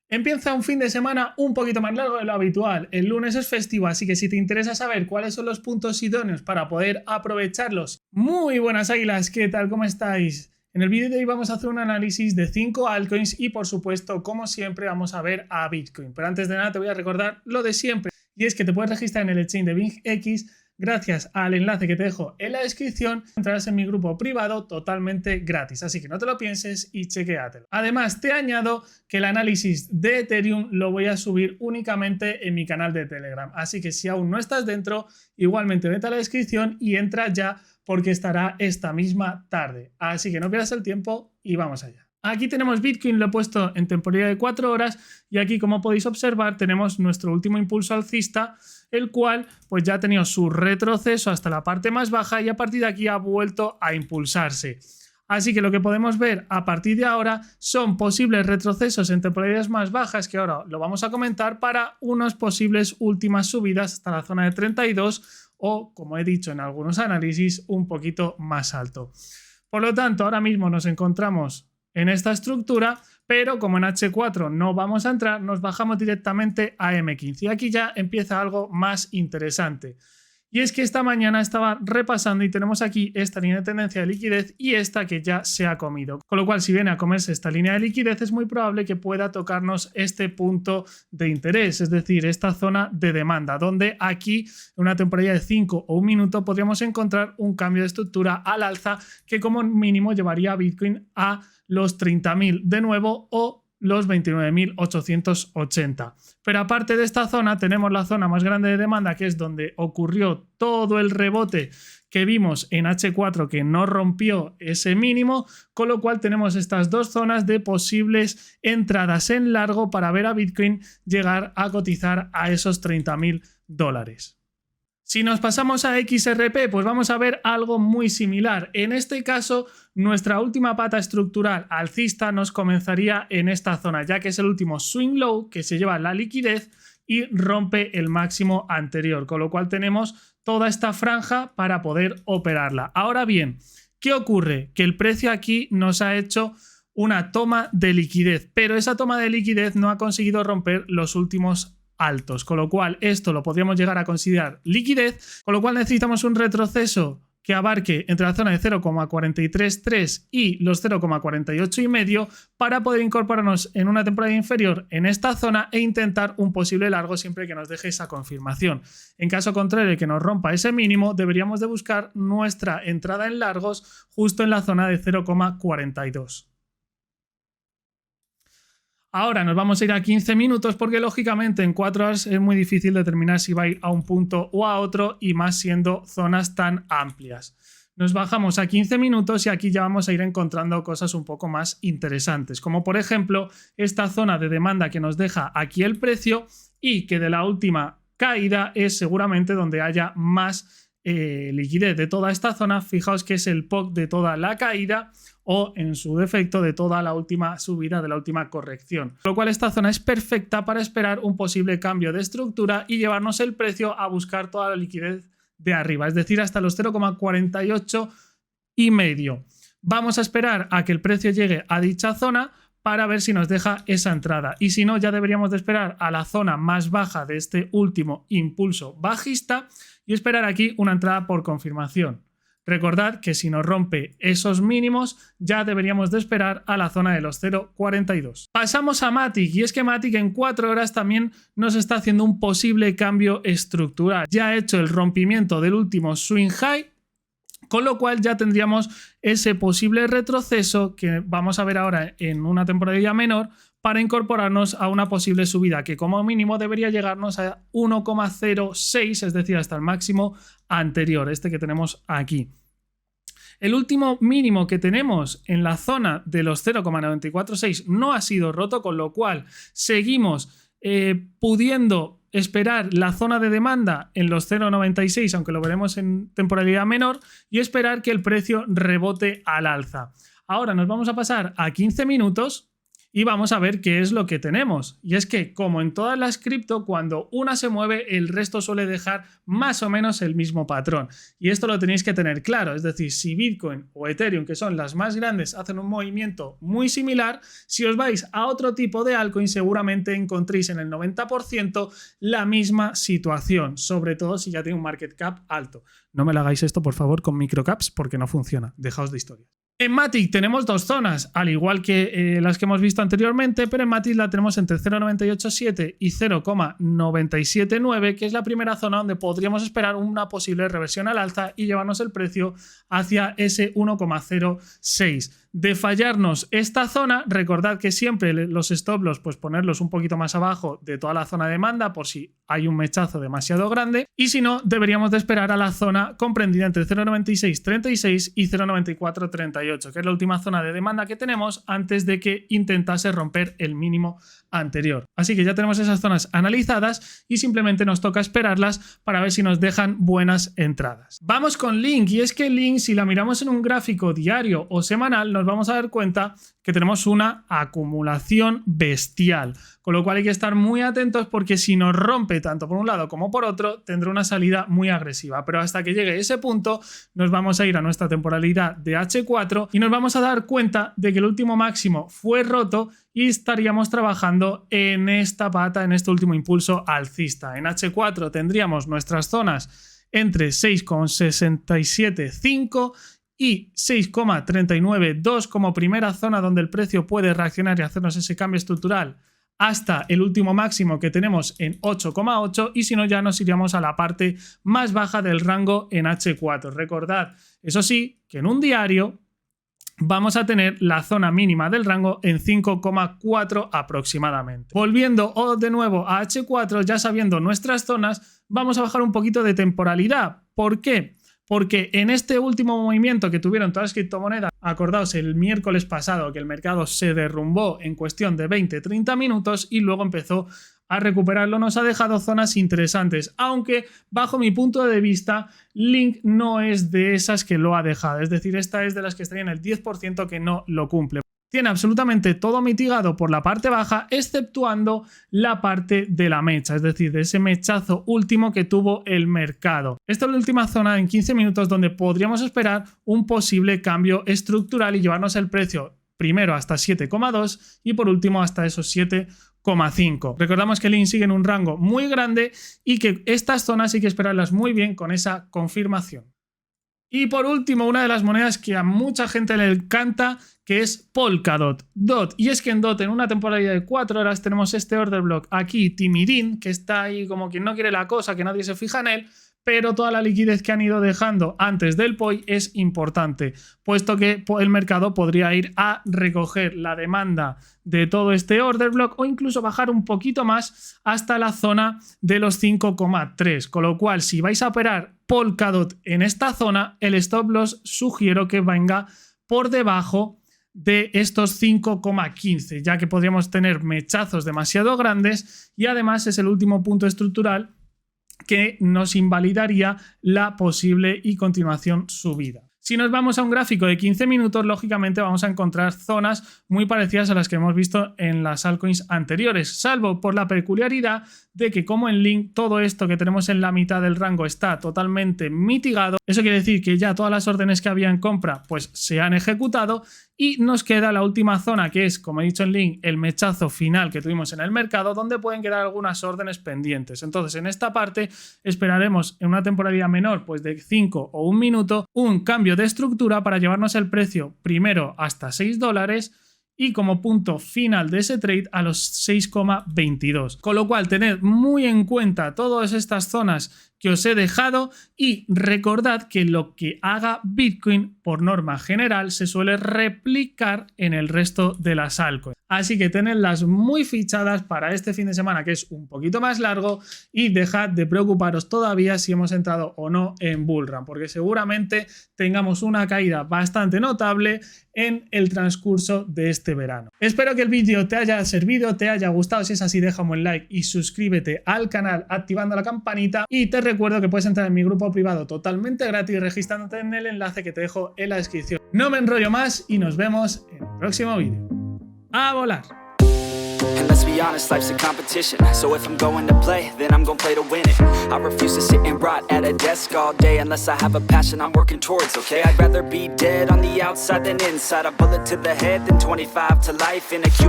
Empieza un fin de semana un poquito más largo de lo habitual. El lunes es festivo, así que si te interesa saber cuáles son los puntos idóneos para poder aprovecharlos. Muy buenas águilas, ¿qué tal? ¿Cómo estáis? En el vídeo de hoy vamos a hacer un análisis de 5 altcoins y por supuesto, como siempre, vamos a ver a Bitcoin. Pero antes de nada te voy a recordar lo de siempre, y es que te puedes registrar en el exchange de BingX gracias al enlace que te dejo en la descripción. Entrarás en mi grupo privado totalmente gratis, así que no te lo pienses y chequéatelo. Además, te añado que el análisis de Ethereum lo voy a subir únicamente en mi canal de Telegram, así que si aún no estás dentro, igualmente vete a la descripción y entra ya porque estará esta misma tarde. Así que no pierdas el tiempo y vamos allá. Aquí tenemos Bitcoin, lo he puesto en temporalidad de 4 horas y aquí, como podéis observar, tenemos nuestro último impulso alcista, el cual pues ya ha tenido su retroceso hasta la parte más baja y a partir de aquí ha vuelto a impulsarse. Así que lo que podemos ver a partir de ahora son posibles retrocesos en temporalidades más bajas, que ahora lo vamos a comentar, para unas posibles últimas subidas hasta la zona de 32 o, como he dicho en algunos análisis, un poquito más alto. Por lo tanto, ahora mismo nos encontramos en esta estructura, pero como en H4 no vamos a entrar, nos bajamos directamente a M15 y aquí ya empieza algo más interesante. Y es que esta mañana estaba repasando y tenemos aquí esta línea de tendencia de liquidez y esta que ya se ha comido. Con lo cual, si viene a comerse esta línea de liquidez, es muy probable que pueda tocarnos este punto de interés, es decir, esta zona de demanda, donde aquí, en una temporalidad de 5 o 1 minuto, podríamos encontrar un cambio de estructura al alza que como mínimo llevaría a Bitcoin a los 30.000 de nuevo o los 29.880. Pero aparte de esta zona tenemos la zona más grande de demanda, que es donde ocurrió todo el rebote que vimos en H4 que no rompió ese mínimo, con lo cual tenemos estas dos zonas de posibles entradas en largo para ver a Bitcoin llegar a cotizar a esos $30.000. Si nos pasamos a XRP, pues vamos a ver algo muy similar. En este caso, nuestra última pata estructural alcista nos comenzaría en esta zona, ya que es el último swing low que se lleva la liquidez y rompe el máximo anterior, con lo cual tenemos toda esta franja para poder operarla. Ahora bien, ¿qué ocurre? Que el precio aquí nos ha hecho una toma de liquidez, pero esa toma de liquidez no ha conseguido romper los últimos altos, con lo cual esto lo podríamos llegar a considerar liquidez, con lo cual necesitamos un retroceso que abarque entre la zona de 0,433 y los 0,48,5 para poder incorporarnos en una temporada inferior en esta zona e intentar un posible largo siempre que nos deje esa confirmación. En caso contrario de que nos rompa ese mínimo, deberíamos de buscar nuestra entrada en largos justo en la zona de 0,42. Ahora nos vamos a ir a 15 minutos porque lógicamente en 4 horas es muy difícil determinar si va a ir a un punto o a otro y más siendo zonas tan amplias. Nos bajamos a 15 minutos y aquí ya vamos a ir encontrando cosas un poco más interesantes, como por ejemplo esta zona de demanda que nos deja aquí el precio y que de la última caída es seguramente donde haya más liquidez de toda esta zona. Fijaos que es el POC de toda la caída o en su defecto de toda la última subida, de la última corrección. Con lo cual esta zona es perfecta para esperar un posible cambio de estructura y llevarnos el precio a buscar toda la liquidez de arriba, es decir, hasta los 0,48,5. Vamos a esperar a que el precio llegue a dicha zona para ver si nos deja esa entrada. Y si no, ya deberíamos de esperar a la zona más baja de este último impulso bajista y esperar aquí una entrada por confirmación. Recordad que si nos rompe esos mínimos, ya deberíamos de esperar a la zona de los 0,42. Pasamos a Matic, y es que Matic en 4 horas también nos está haciendo un posible cambio estructural. Ya ha hecho el rompimiento del último swing high, con lo cual ya tendríamos ese posible retroceso que vamos a ver ahora en una temporalidad menor para incorporarnos a una posible subida que como mínimo debería llegarnos a 1,06, es decir, hasta el máximo anterior, este que tenemos aquí. El último mínimo que tenemos en la zona de los 0,946 no ha sido roto, con lo cual seguimos pudiendo esperar la zona de demanda en los 0,96, aunque lo veremos en temporalidad menor, y esperar que el precio rebote al alza. Ahora nos vamos a pasar a 15 minutos y vamos a ver qué es lo que tenemos. Y es que, como en todas las cripto, cuando una se mueve, el resto suele dejar más o menos el mismo patrón. Y esto lo tenéis que tener claro. Es decir, si Bitcoin o Ethereum, que son las más grandes, hacen un movimiento muy similar, si os vais a otro tipo de altcoin, seguramente encontréis en el 90% la misma situación, sobre todo si ya tiene un market cap alto. No me lo hagáis esto, por favor, con microcaps, porque no funciona. Dejaos de historia. En Matic tenemos dos zonas, al igual que las que hemos visto anteriormente, pero en Matic la tenemos entre 0,987 y 0,979, que es la primera zona donde podríamos esperar una posible reversión al alza y llevarnos el precio hacia ese 1,06. De fallarnos esta zona, recordad que siempre los stop loss, pues ponerlos un poquito más abajo de toda la zona de demanda por si hay un mechazo demasiado grande, y si no, deberíamos de esperar a la zona comprendida entre 0,9636 y 0,9438, que es la última zona de demanda que tenemos antes de que intentase romper el mínimo anterior. Así que ya tenemos esas zonas analizadas y simplemente nos toca esperarlas para ver si nos dejan buenas entradas. Vamos con Link, y es que Link, si la miramos en un gráfico diario o semanal, nos vamos a dar cuenta que tenemos una acumulación bestial, con lo cual hay que estar muy atentos porque si nos rompe tanto por un lado como por otro, tendrá una salida muy agresiva, pero hasta que llegue ese punto nos vamos a ir a nuestra temporalidad de H4 y nos vamos a dar cuenta de que el último máximo fue roto y estaríamos trabajando en esta pata, en este último impulso alcista. En H4 tendríamos nuestras zonas entre 6,675 y 6,392 como primera zona donde el precio puede reaccionar y hacernos ese cambio estructural hasta el último máximo que tenemos en 8,8, y si no ya nos iríamos a la parte más baja del rango en H4. Recordad, eso sí, que en un diario vamos a tener la zona mínima del rango en 5,4 aproximadamente. Volviendo de nuevo a H4, ya sabiendo nuestras zonas, vamos a bajar un poquito de temporalidad. ¿Por qué? Porque en este último movimiento que tuvieron todas las criptomonedas, acordaos el miércoles pasado que el mercado se derrumbó en cuestión de 20-30 minutos y luego empezó a recuperarlo, nos ha dejado zonas interesantes, aunque bajo mi punto de vista Link no es de esas que lo ha dejado, es decir, esta es de las que estaría en el 10% que no lo cumple. Tiene absolutamente todo mitigado por la parte baja, exceptuando la parte de la mecha, es decir, de ese mechazo último que tuvo el mercado. Esta es la última zona en 15 minutos donde podríamos esperar un posible cambio estructural y llevarnos el precio primero hasta 7,2 y por último hasta esos 7,5. Recordamos que Link sigue en un rango muy grande y que estas zonas hay que esperarlas muy bien con esa confirmación. Y por último, una de las monedas que a mucha gente le encanta, que es Polkadot. Y es que en DOT, en una temporalidad de 4 horas, tenemos este order block aquí, timidín, que está ahí como quien no quiere la cosa, que nadie se fija en él, pero toda la liquidez que han ido dejando antes del POI es importante, puesto que el mercado podría ir a recoger la demanda de todo este order block o incluso bajar un poquito más hasta la zona de los 5,3, con lo cual si vais a operar Polkadot en esta zona, el stop loss sugiero que venga por debajo de estos 5,15, ya que podríamos tener mechazos demasiado grandes y además es el último punto estructural que nos invalidaría la posible y continuación subida. Si nos vamos a un gráfico de 15 minutos, lógicamente vamos a encontrar zonas muy parecidas a las que hemos visto en las altcoins anteriores, salvo por la peculiaridad de que como en Link todo esto que tenemos en la mitad del rango está totalmente mitigado. Eso quiere decir que ya todas las órdenes que había en compra pues se han ejecutado y nos queda la última zona, que es, como he dicho en Link, el mechazo final que tuvimos en el mercado, donde pueden quedar algunas órdenes pendientes. Entonces, en esta parte esperaremos en una temporalidad menor, pues de 5 o 1 minuto, un cambio de estructura para llevarnos el precio primero hasta $6 y como punto final de ese trade a los 6,22. Con lo cual, tened muy en cuenta todas estas zonas que os he dejado y recordad que lo que haga Bitcoin por norma general se suele replicar en el resto de las altcoins. Así que tenedlas muy fichadas para este fin de semana, que es un poquito más largo, y dejad de preocuparos todavía si hemos entrado o no en bullrun, porque seguramente tengamos una caída bastante notable en el transcurso de este verano. Espero que el vídeo te haya servido, te haya gustado. Si es así, deja un buen like y suscríbete al canal activando la campanita, y te recuerdo que puedes entrar en mi grupo privado totalmente gratis registrándote en el enlace que te dejo en la descripción. No me enrollo más y nos vemos en el próximo vídeo. ¡A volar! And let's be honest, life's a competition. So if I'm going to play, then I'm gonna play to win it. I refuse to sit and rot at a desk all day unless I have a passion I'm working towards, okay? I'd rather be dead on the outside than inside. A bullet to the head than 25 to life in a cubicle